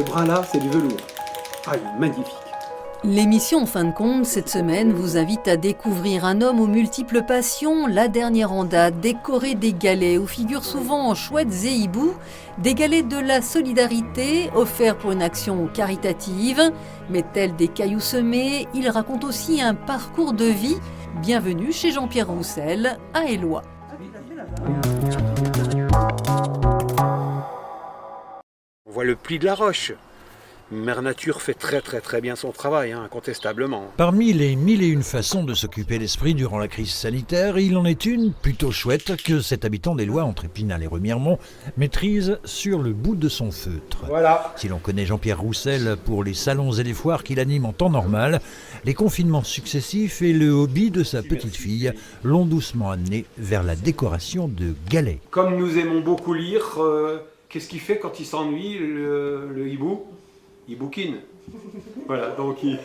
Ce bras-là, c'est du velours. Ah, il est magnifique. L'émission En fin de compte, cette semaine, vous invite à découvrir un homme aux multiples passions, la dernière en date, décoré des galets où figurent souvent chouettes et hiboux, des galets de la solidarité offerts pour une action caritative. Mais tels des cailloux semés, il raconte aussi un parcours de vie. Bienvenue chez Jean-Pierre Roussel, à Éloie. On voit le pli de la roche. Mère Nature fait très bien son travail, incontestablement. Parmi les 1001 façons de s'occuper l'esprit durant la crise sanitaire, il en est une plutôt chouette que cet habitant d'Éloie entre Épinal et Remiremont maîtrise sur le bout de son feutre. Voilà. Si l'on connaît Jean-Pierre Roussel pour les salons et les foires qu'il anime en temps normal, les confinements successifs et le hobby de sa petite fille l'ont doucement amené vers la décoration de galets. Comme nous aimons beaucoup lire, qu'est-ce qu'il fait quand il s'ennuie, le hibou ? Il bouquine. Voilà, donc il...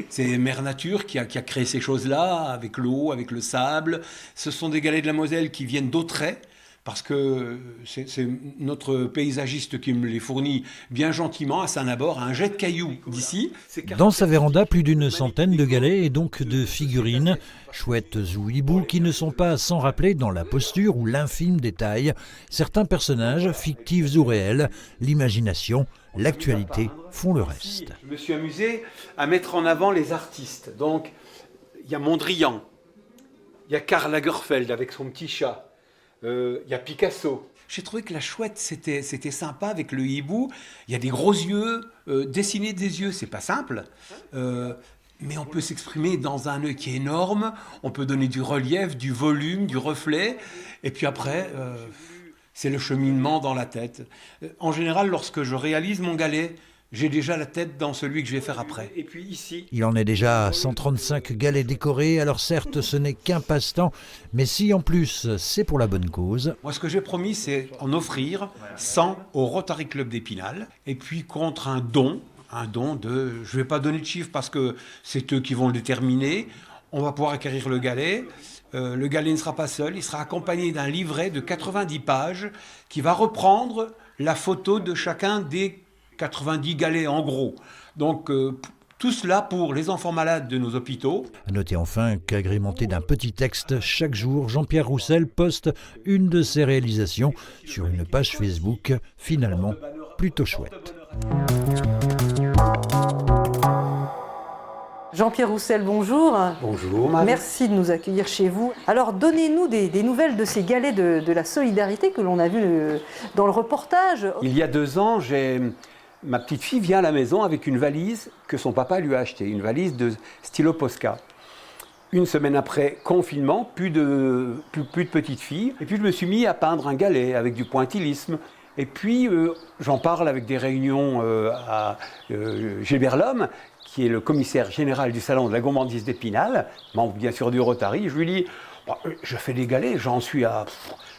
C'est Mère Nature qui a créé ces choses-là, avec l'eau, avec le sable. Ce sont des galets de la Moselle qui viennent d'Autrey, parce que c'est notre paysagiste qui me les fournit bien gentiment à Saint-Nabord, à un jet de cailloux d'ici. Dans sa véranda, plus d'une centaine de galets et donc de figurines, chouettes ou hiboux, qui ne sont pas sans rappeler dans la posture ou l'infime détail certains personnages, fictifs ou réels. L'imagination, l'actualité font le reste. Je me suis amusé à mettre en avant les artistes. Donc, il y a Mondrian, il y a Karl Lagerfeld avec son petit chat. Il y a Picasso. J'ai trouvé que la chouette, c'était sympa avec le hibou. Il y a des gros yeux, dessiner des yeux, c'est pas simple. Mais on peut s'exprimer dans un œil qui est énorme. On peut donner du relief, du volume, du reflet. Et puis après, c'est le cheminement dans la tête. En général, lorsque je réalise mon galet, j'ai déjà la tête dans celui que je vais faire après. Et puis ici... Il en est déjà à 135 galets décorés, alors certes ce n'est qu'un passe-temps, mais si en plus c'est pour la bonne cause... Moi ce que j'ai promis c'est en offrir 100 au Rotary Club d'Épinal, et puis contre un don de... Je ne vais pas donner de chiffre parce que c'est eux qui vont le déterminer, on va pouvoir acquérir le galet. Le galet ne sera pas seul, il sera accompagné d'un livret de 90 pages qui va reprendre la photo de chacun des 90 galets en gros. Donc tout cela pour les enfants malades de nos hôpitaux. À noter enfin qu'agrémenté d'un petit texte, chaque jour, Jean-Pierre Roussel poste une de ses réalisations sur une page Facebook, finalement plutôt chouette. Jean-Pierre Roussel, bonjour. Bonjour, Marie. Merci de nous accueillir chez vous. Alors, donnez-nous des nouvelles de ces galets de la solidarité que l'on a vus dans le reportage. Il y a 2 ans, ma petite fille vient à la maison avec une valise que son papa lui a achetée, une valise de stylo Posca. Une semaine après, confinement, plus de petite fille. Et puis je me suis mis à peindre un galet avec du pointillisme. Et puis j'en parle avec des réunions à Gilbert Lhomme, qui est le commissaire général du salon de la gourmandise d'Épinal, membre bien sûr du Rotary. Je lui dis, je fais des galets, j'en suis à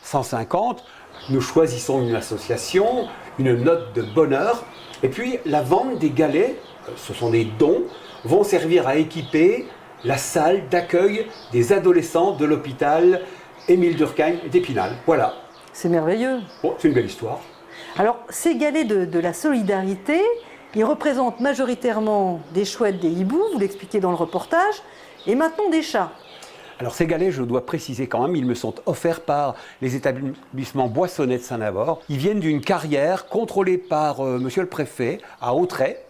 150. Nous choisissons une association, une note de bonheur. Et puis la vente des galets, ce sont des dons, vont servir à équiper la salle d'accueil des adolescents de l'hôpital Émile Durkheim d'Épinal. Voilà. C'est merveilleux. Bon, c'est une belle histoire. Alors, ces galets de la solidarité, ils représentent majoritairement des chouettes, des hiboux, vous l'expliquez dans le reportage, et maintenant des chats. Alors ces galets, je dois préciser quand même, ils me sont offerts par les établissements Boissonnet de Saint-Nabord. Ils viennent d'une carrière contrôlée par monsieur le préfet à Autrey.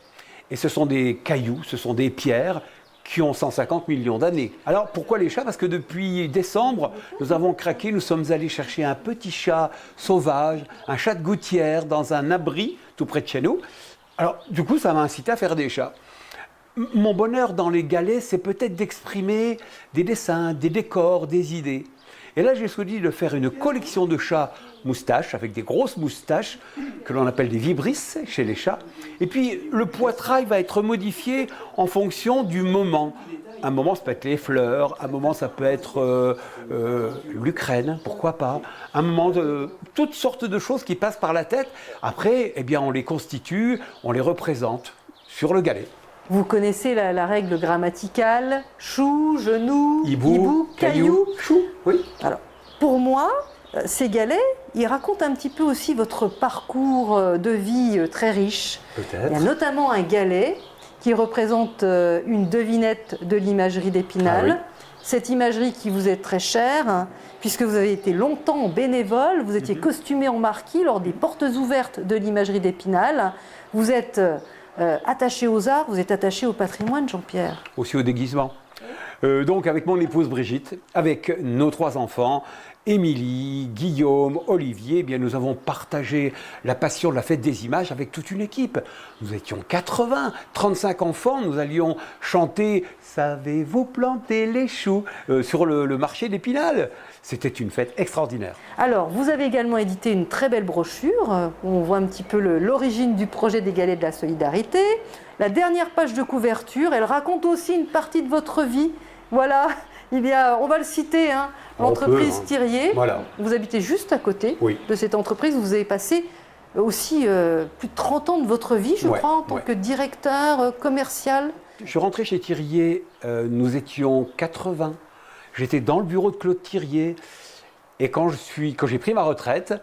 Et ce sont des cailloux, ce sont des pierres qui ont 150 millions d'années. Alors pourquoi les chats? Parce que depuis décembre, nous avons craqué, nous sommes allés chercher un petit chat sauvage, un chat de gouttière dans un abri tout près de chez nous. Alors du coup, ça m'a incité à faire des chats. Mon bonheur dans les galets, c'est peut-être d'exprimer des dessins, des décors, des idées. Et là, j'ai choisi de faire une collection de chats moustaches, avec des grosses moustaches, que l'on appelle des vibrisses chez les chats. Et puis, le poitrail va être modifié en fonction du moment. Un moment, ça peut être les fleurs, un moment, ça peut être l'Ukraine, pourquoi pas. Un moment, toutes sortes de choses qui passent par la tête. Après, eh bien, on les constitue, on les représente sur le galet. Vous connaissez la règle grammaticale, chou, genou, Hibou, caillou, chou, oui. Alors, pour moi, ces galets, il raconte un petit peu aussi votre parcours de vie très riche. Peut-être. Il y a notamment un galet qui représente une devinette de l'imagerie d'Épinal. Ah oui. Cette imagerie qui vous est très chère, puisque vous avez été longtemps bénévole, vous étiez costumé en marquis lors des portes ouvertes de l'imagerie d'Épinal. Vous êtes attaché aux arts, vous êtes attaché au patrimoine, Jean-Pierre. Aussi au déguisement. Donc avec mon épouse Brigitte, avec nos 3 enfants, Émilie, Guillaume, Olivier, eh bien, nous avons partagé la passion de la fête des images avec toute une équipe. Nous étions 80, 35 enfants, nous allions chanter « Savez-vous planter les choux » sur le marché d'Épinal. C'était une fête extraordinaire. Alors, vous avez également édité une très belle brochure où on voit un petit peu l'origine du projet des Galets de la Solidarité. La dernière page de couverture, elle raconte aussi une partie de votre vie. Voilà, il y a, on va le citer, hein, l'entreprise Thirier. Voilà. Vous habitez juste à côté Oui. de cette entreprise. Vous avez passé aussi plus de 30 ans de votre vie, je crois, en tant que directeur commercial. Je suis rentré chez Thirier, nous étions 80. J'étais dans le bureau de Claude Thirier. Et quand j'ai pris ma retraite,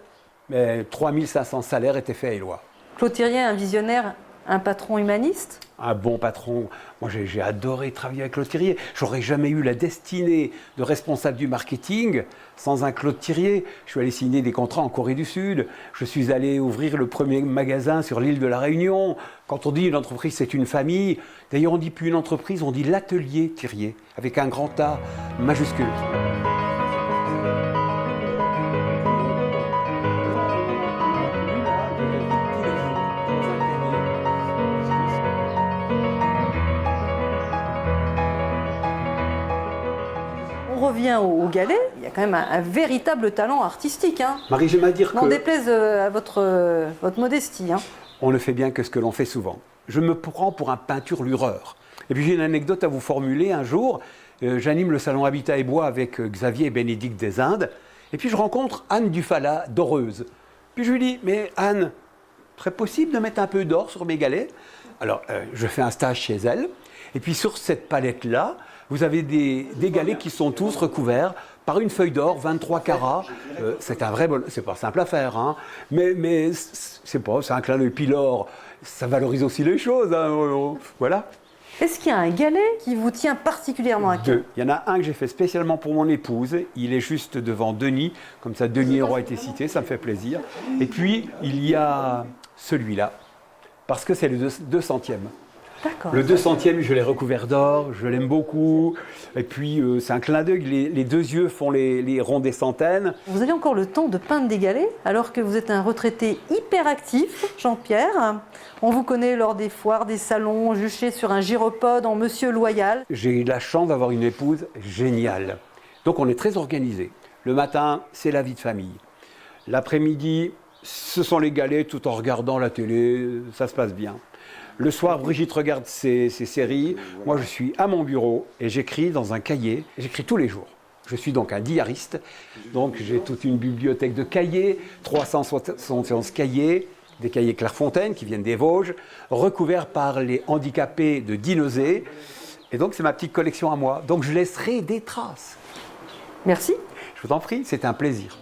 3500 salaires étaient faits à Éloie. Claude Thirier, un visionnaire, un patron humaniste. Un bon patron. Moi, j'ai adoré travailler avec Claude Thirier. J'aurais jamais eu la destinée de responsable du marketing sans un Claude Thirier. Je suis allé signer des contrats en Corée du Sud. Je suis allé ouvrir le premier magasin sur l'île de la Réunion. Quand on dit une entreprise, c'est une famille. D'ailleurs, on ne dit plus une entreprise, on dit l'atelier Thirier, avec un grand A majuscule. On revient au galet, il y a quand même un véritable talent artistique. Hein. Marie, j'aime à dire N'en que déplaise à votre modestie. Hein. on ne fait bien que ce que l'on fait souvent. Je me prends pour un peinture-lureur. Et puis j'ai une anecdote à vous formuler. Un jour, j'anime le salon Habitat et Bois avec Xavier et Bénédicte des Indes. Et puis je rencontre Anne Dufala d'Oreuse. Puis je lui dis, mais Anne, serait possible de mettre un peu d'or sur mes galets? Alors, je fais un stage chez elle. Et puis sur cette palette-là, vous avez des galets qui sont tous recouverts par une feuille d'or, 23 carats. C'est un vrai c'est pas simple à faire, hein. Mais c'est un clin d'œil. Puis l'or, ça valorise aussi les choses, hein. Voilà. Est-ce qu'il y a un galet qui vous tient particulièrement à cœur? 2. Il y en a un que j'ai fait spécialement pour mon épouse. Il est juste devant Denis. Comme ça, Denis aura été cité, ça me fait plaisir. Et puis, il y a celui-là, parce que c'est le 200e. D'accord. Le 200e, je l'ai recouvert d'or, je l'aime beaucoup. Et puis, c'est un clin d'œil, les 2 yeux font les ronds des centaines. Vous avez encore le temps de peindre des galets, alors que vous êtes un retraité hyper actif, Jean-Pierre. On vous connaît lors des foires, des salons, juché sur un gyropode en Monsieur Loyal. J'ai eu la chance d'avoir une épouse géniale. Donc, on est très organisé. Le matin, c'est la vie de famille. L'après-midi, ce sont les galets tout en regardant la télé, ça se passe bien. Le soir, Brigitte regarde ses séries. Moi, je suis à mon bureau et j'écris dans un cahier. J'écris tous les jours. Je suis donc un diariste. Donc, j'ai toute une bibliothèque de cahiers, 371 cahiers, des cahiers Clairefontaine qui viennent des Vosges, recouverts par les handicapés de Dinozé. Et donc, c'est ma petite collection à moi. Donc, je laisserai des traces. Merci. Je vous en prie, c'est un plaisir.